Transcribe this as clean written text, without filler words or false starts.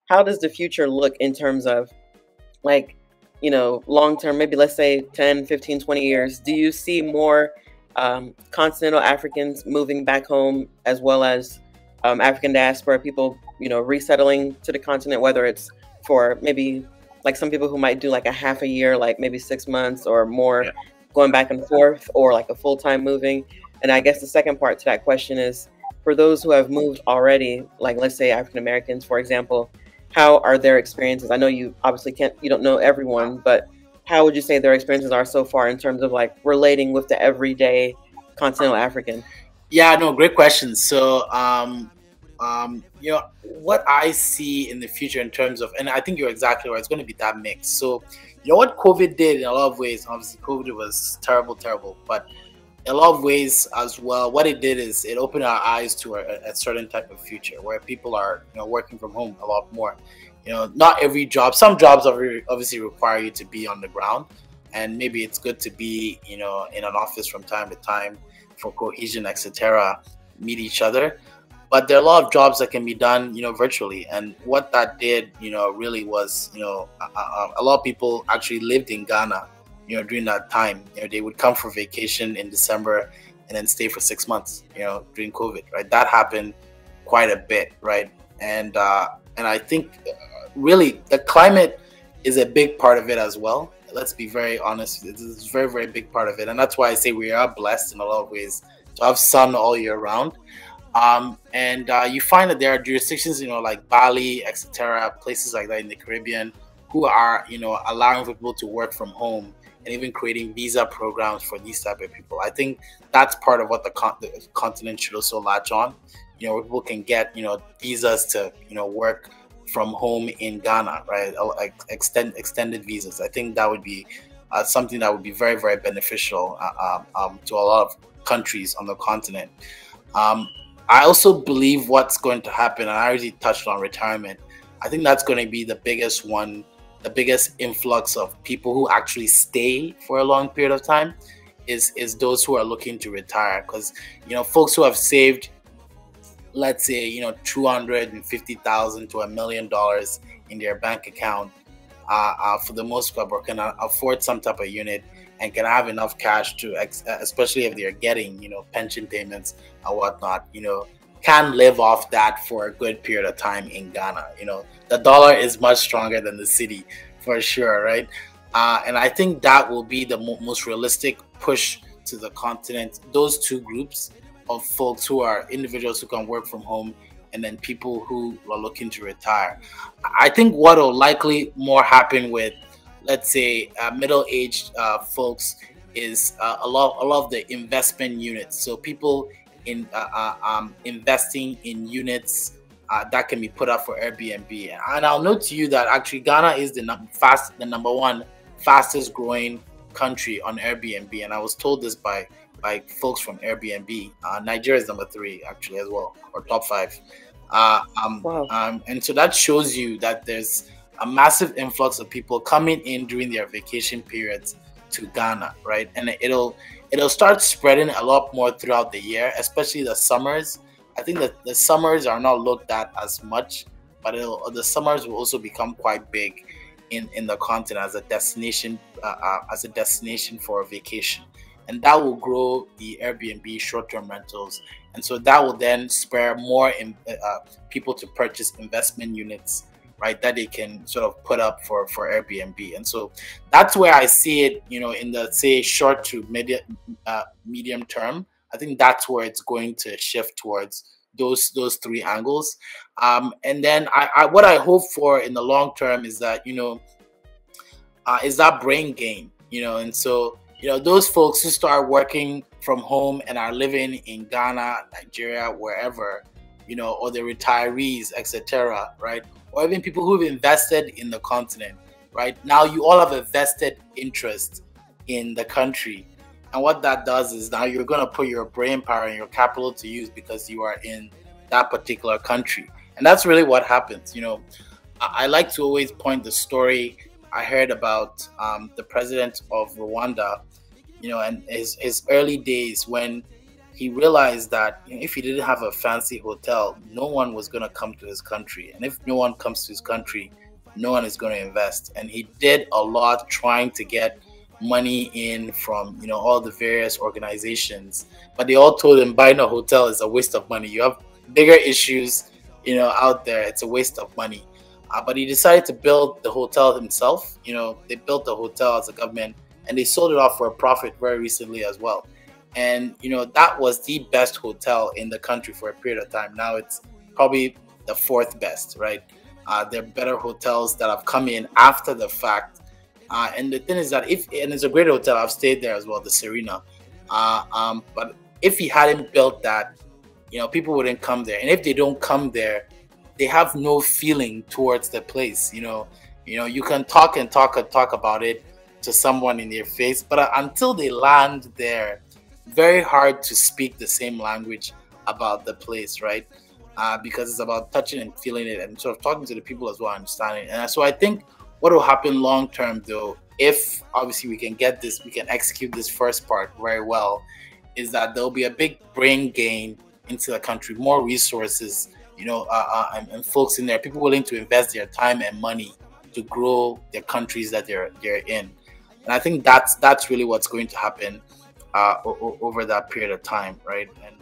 how does the future look in terms of, like, you know, long term, maybe let's say 10, 15, 20 years? Do you see more continental Africans moving back home, as well as African diaspora people, you know, resettling to the continent, whether it's for maybe like some people who might do like a half a year, like maybe 6 months or more, Yeah. going back and forth, or like a full-time moving? And I guess the second part to that question is, for those who have moved already, like let's say African Americans, for example, how are their experiences? I know you obviously you don't know everyone, but how would you say their experiences are so far in terms of like relating with the everyday continental African? Yeah, no, great question. So, you know, what I see in the future in terms of, and I think you're exactly right, it's going to be that mix. So, you know, what COVID did in a lot of ways, obviously, COVID was terrible, terrible, but in a lot of ways as well, what it did is it opened our eyes to a certain type of future where people are, you know, working from home a lot more. You know, not every job, some jobs obviously require you to be on the ground, and maybe it's good to be, you know, in an office from time to time for cohesion, etc., meet each other. But there are a lot of jobs that can be done, you know, virtually. And what that did, you know, really was, you know, a lot of people actually lived in Ghana, you know, during that time. You know, they would come for vacation in December and then stay for 6 months, you know, during COVID, right? That happened quite a bit, right? And I think really the climate is a big part of it as well. Let's be very honest, it's a very, very big part of it. And that's why I say we are blessed in a lot of ways to have sun all year round. And you find that there are jurisdictions, you know, like Bali, etc., places like that in the Caribbean, who are, you know, allowing people to work from home and even creating visa programs for these type of people. I think that's part of what the continent should also latch on. You know, where people can get, you know, visas to, you know, work from home in Ghana, right? Like extended visas. I think that would be something that would be very, very beneficial to a lot of countries on the continent. I also believe what's going to happen, and I already touched on retirement. I think that's going to be the biggest one, the biggest influx of people who actually stay for a long period of time is those who are looking to retire. Because, you know, folks who have saved, let's say, you know, $250,000 to $1 million in their bank account, for the most part, or can afford some type of unit and can have enough cash to, especially if they're getting, you know, pension payments and whatnot, you know, can live off that for a good period of time in Ghana. You know, the dollar is much stronger than the cedi for sure, right? And I think that will be the most realistic push to the continent. Those two groups of folks who are individuals who can work from home, and then people who are looking to retire. I think what will likely more happen with, let's say, middle-aged folks is a lot of the investment units. So people in investing in units that can be put up for Airbnb. And I'll note to you that actually Ghana is the number one fastest growing country on Airbnb, and I was told this by folks from Airbnb. Nigeria is number 3 actually as well, or top 5. Wow. And so that shows you that there's a massive influx of people coming in during their vacation periods to Ghana, right? And it'll start spreading a lot more throughout the year, especially the summers. I think that the summers are not looked at as much, but the summers will also become quite big in the continent as a destination for a vacation, and that will grow the Airbnb short-term rentals, and so that will then spur more people to purchase investment units, right, that they can sort of put up for Airbnb. And so that's where I see it, you know, in the, say, short to medium term. I think that's where it's going to shift towards those 3 angles. And then what I hope for in the long term is that, you know, is that brain gain, you know. And so, you know, those folks who start working from home and are living in Ghana, Nigeria, wherever, you know, or the retirees, etc., right? Or even people who've invested in the continent, right? Now you all have a vested interest in the country. And what that does is now you're going to put your brain power and your capital to use because you are in that particular country. And that's really what happens. You know, I like to always point the story I heard about the president of Rwanda, you know, and his early days when he realized that if he didn't have a fancy hotel, no one was going to come to his country. And if no one comes to his country, no one is going to invest. And he did a lot trying to get money in from, all the various organizations. But they all told him buying a hotel is a waste of money. You have bigger issues, out there. It's a waste of money. But he decided to build the hotel himself. They built the hotel as a government, and they sold it off for a profit very recently as well. And that was the best hotel in the country for a period of time. Now it's probably the fourth best, right? There are better hotels that have come in after the fact. And the thing is that and it's a great hotel. I've stayed there as well, the Serena. But if he hadn't built that, people wouldn't come there. And if they don't come there, they have no feeling towards the place. You can talk and talk and talk about it to someone in their face, but until they land there, very hard to speak the same language about the place, right? Because it's about touching and feeling it and sort of talking to the people as well, understanding. And so I think what will happen long term, though, if obviously we can execute this first part very well, is that there'll be a big brain gain into the country, more resources, and folks in there, people willing to invest their time and money to grow their countries that they're in. And I think that's really what's going to happen over that period of time, right? And